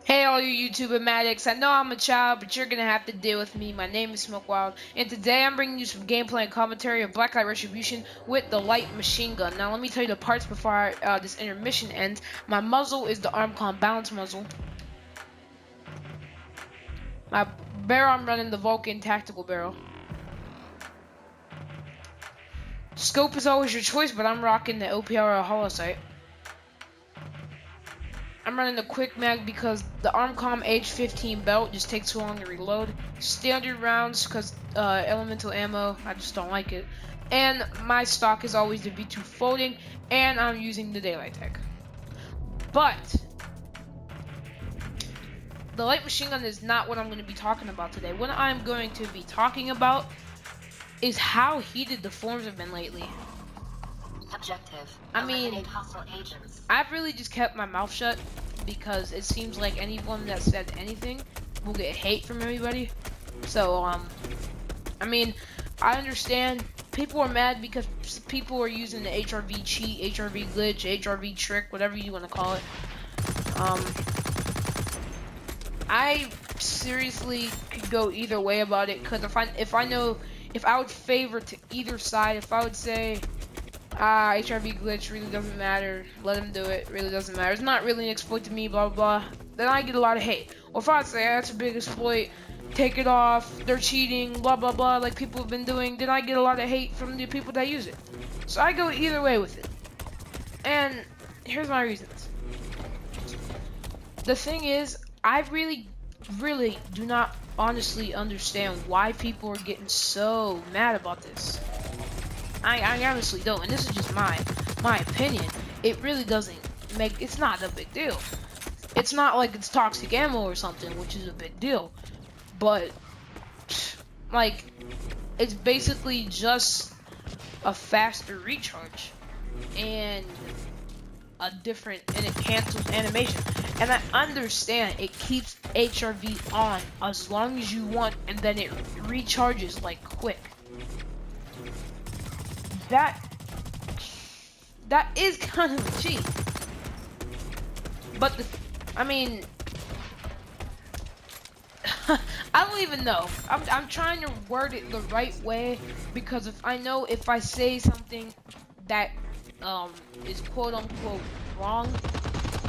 Hey all you YouTube addicts, I know I'm a child, but you're gonna have to deal with me. My name is Smoke Wild, and today I'm bringing you some gameplay and commentary of Blacklight Retribution with the light machine gun. Now let me tell you the parts before this intermission ends. My muzzle is the ARMCOM balance muzzle. My barrel, I'm running the Vulcan tactical barrel. Scope is always your choice, but I'm rocking the OPR hollow sight. I'm running the quick mag because the ARMCOM H15 belt just takes too long to reload. Standard rounds because elemental ammo, I just don't like it. And my stock is always the V2 folding, and I'm using the daylight tech. But the light machine gun is not what I'm going to be talking about today. What I'm going to be talking about is how heated the forums have been lately. Objective. I mean, Eliminate hostile agents. I've really just kept my mouth shut because it seems like anyone that said anything will get hate from everybody. So, I mean, I understand people are mad because people are using the HRV cheat, HRV glitch, HRV trick, whatever you want to call it. I seriously could go either way about it, because if I would favor to either side, if I would say HRV glitch really doesn't matter, let him do it, really doesn't matter, it's not really an exploit to me, blah blah blah, then I get a lot of hate. Or if I say that's a big exploit, take it off, they're cheating, blah blah blah, like people have been doing, then I get a lot of hate from the people that use it. So I go either way with it. And here's my reasons. The thing is, I really do not honestly understand why people are getting so mad about this. I honestly don't, and this is just my opinion. It really doesn't make, it's not a big deal. It's not like it's toxic ammo or something, which is a big deal. But like, it's basically just a faster recharge and it cancels animation. And I understand it keeps HRV on as long as you want, and then it recharges like quick. That is kind of a cheat. But I mean, I don't even know. I'm trying to word it the right way, because if I say something that is quote unquote wrong,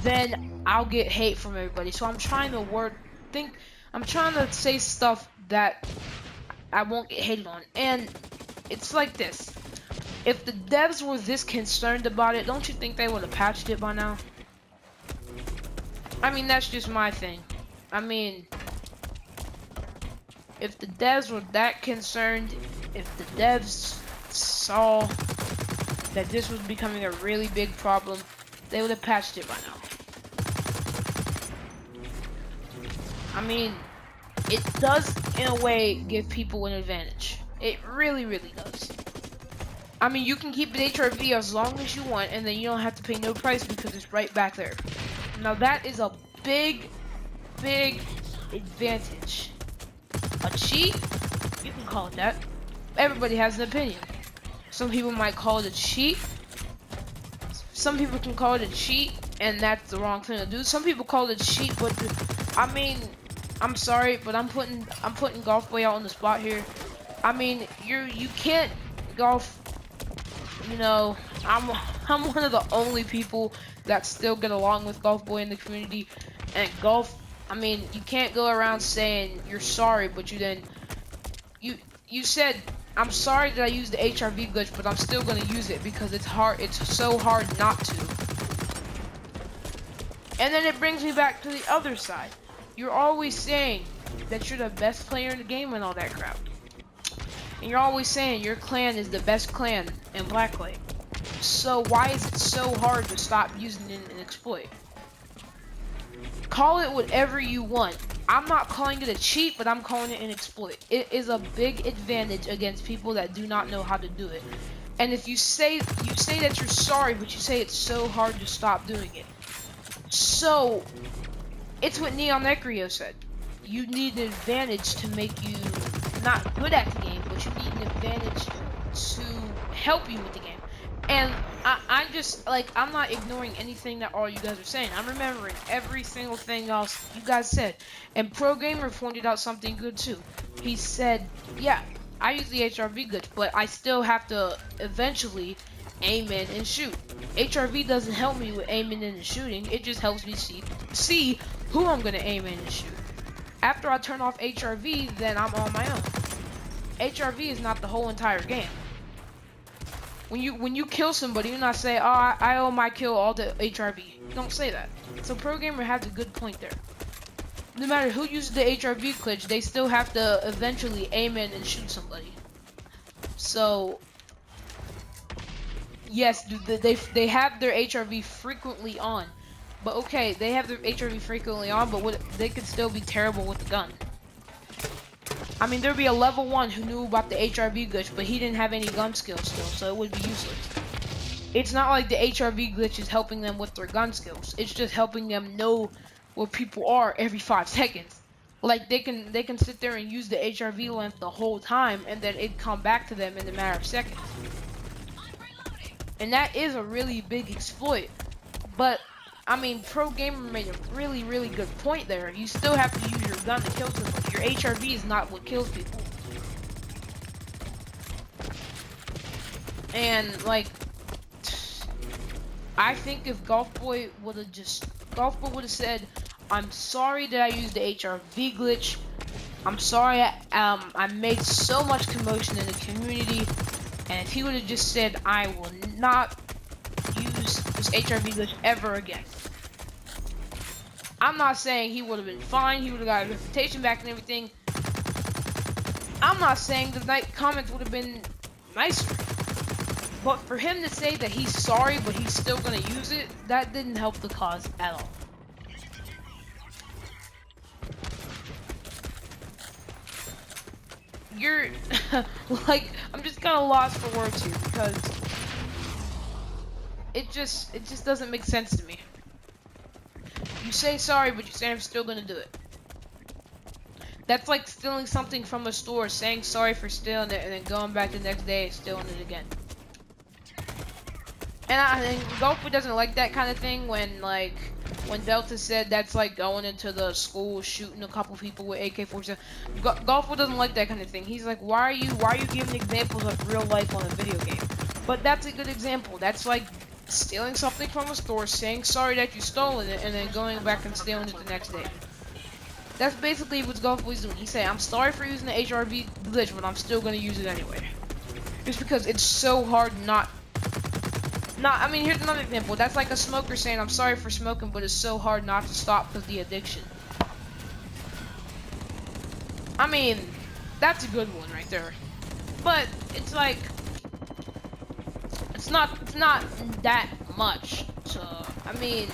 then I'll get hate from everybody. So I'm trying to say stuff that I won't get hated on. And it's like this. If the devs were this concerned about it, don't you think they would have patched it by now? I mean, that's just my thing. I mean, if the devs were that concerned, if the devs saw that this was becoming a really big problem, they would have patched it by now. I mean, it does, in a way, give people an advantage. It really does. I mean, you can keep it HRV as long as you want, and then you don't have to pay no price because it's right back there. Now that is a big advantage. A cheat? You can call it that. Everybody has an opinion. Some people might call it a cheat. Some people can call it a cheat, and that's the wrong thing to do. Some people call it a cheat, but I mean, I'm sorry, but I'm putting Golf Boy out on the spot here. I mean, you can't golf. You know, I'm one of the only people that still get along with Golf Boy in the community. And golf, I mean, you can't go around saying you're sorry, but you said, I'm sorry that I used the HRV glitch, but I'm still gonna use it because it's so hard not to. And then it brings me back to the other side. You're always saying that you're the best player in the game and all that crap. And you're always saying your clan is the best clan in Blacklight. So why is it so hard to stop using an exploit? Call it whatever you want. I'm not calling it a cheat, but I'm calling it an exploit. It is a big advantage against people that do not know how to do it. And if you say that you're sorry, but you say it's so hard to stop doing it. So it's what Neon Necrio said. You need an advantage to make you not good at the game, but you need an advantage to help you with the game. And I'm just like, I'm not ignoring anything that all you guys are saying. I'm remembering every single thing else you guys said. And Pro Gamer pointed out something good too. He said, yeah, I use the HRV glitch, but I still have to eventually aim in and shoot. HRV doesn't help me with aiming in and shooting. It just helps me see who I'm gonna aim in and shoot. After I turn off HRV, then I'm on my own. HRV is not the whole entire game. When you kill somebody, you're not saying, oh, I owe my kill all to HRV. Don't say that. So Pro Gamer has a good point there. No matter who uses the HRV glitch, they still have to eventually aim in and shoot somebody. So yes, they have their HRV frequently on. But okay, they have their HRV frequently on, but they could still be terrible with the gun. I mean, there'd be a level 1 who knew about the HRV glitch, but he didn't have any gun skills still, so it would be useless. It's not like the HRV glitch is helping them with their gun skills. It's just helping them know where people are every 5 seconds. Like they can sit there and use the HRV length the whole time, and then it'd come back to them in a matter of seconds. And that is a really big exploit. But I mean, Pro Gamer made a really, really good point there. You still have to use your gun to kill somebody. Your HRV is not what kills people. And like, I think if Golf Boy would have said, "I'm sorry that I used the HRV glitch. I'm sorry I made so much commotion in the community." And if he would have just said, "I will not use this HRV glitch ever again," I'm not saying he would have been fine. He would have got his reputation back and everything. I'm not saying the comments would have been nicer. But for him to say that he's sorry, but he's still gonna use it, that didn't help the cause at all. You're like, I'm just kind of lost for words here because it just doesn't make sense to me. You say sorry, but you say I'm still gonna do it. That's like stealing something from a store, saying sorry for stealing it, and then going back the next day and stealing it again. And I think Golfwood doesn't like that kind of thing. When Delta said that's like going into the school shooting a couple people with AK-47. Golfwood doesn't like that kind of thing. He's like, why are you giving examples of real life on a video game? But that's a good example. That's like stealing something from a store, saying sorry that you stole it, and then going back and stealing it the next day. That's basically what Golfwood's doing. He's saying, I'm sorry for using the HRV glitch, but I'm still gonna use it anyway. Just because it's so hard not. I mean, here's another example. That's like a smoker saying, I'm sorry for smoking, but it's so hard not to stop because of the addiction. I mean, that's a good one right there. But it's like, it's not that much. So, I mean,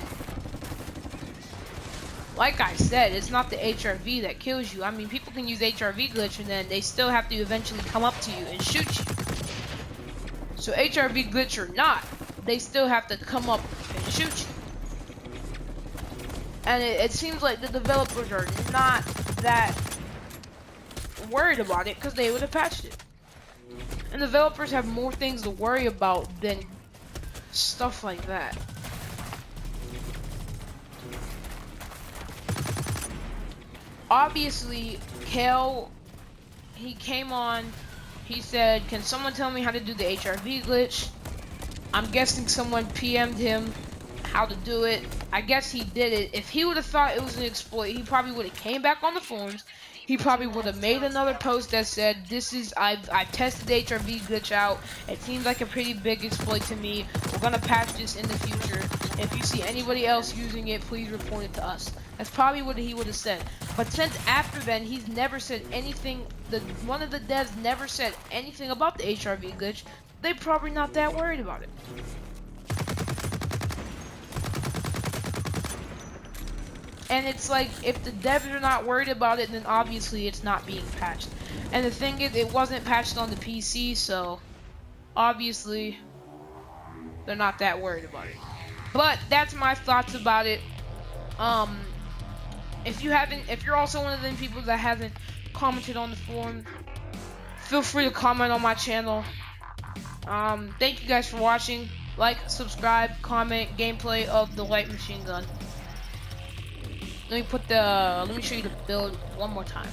like I said, it's not the HRV that kills you. I mean, people can use HRV glitch and then they still have to eventually come up to you and shoot you. So HRV glitch or not, they still have to come up and shoot you. And it seems like the developers are not that worried about it because they would have patched it. And developers have more things to worry about than stuff like that. Obviously, Kale, he came on, he said, can someone tell me how to do the HRV glitch? I'm guessing someone PM'd him how to do it. I guess he did it. If he would have thought it was an exploit, he probably would have came back on the forums. He probably would have made another post that said, I've tested the HRV glitch out. It seems like a pretty big exploit to me. We're gonna patch this in the future. If you see anybody else using it, please report it to us. That's probably what he would have said. But since after then, he's never said anything. One of the devs never said anything about the HRV glitch. They're probably not that worried about it. And it's like, if the devs are not worried about it, then obviously it's not being patched. And the thing is, it wasn't patched on the PC, so obviously they're not that worried about it. But that's my thoughts about it. If you're also one of them people that hasn't commented on the forum, feel free to comment on my channel. Thank you guys for watching. Like, subscribe, comment, gameplay of the light machine gun. Let me show you the build one more time.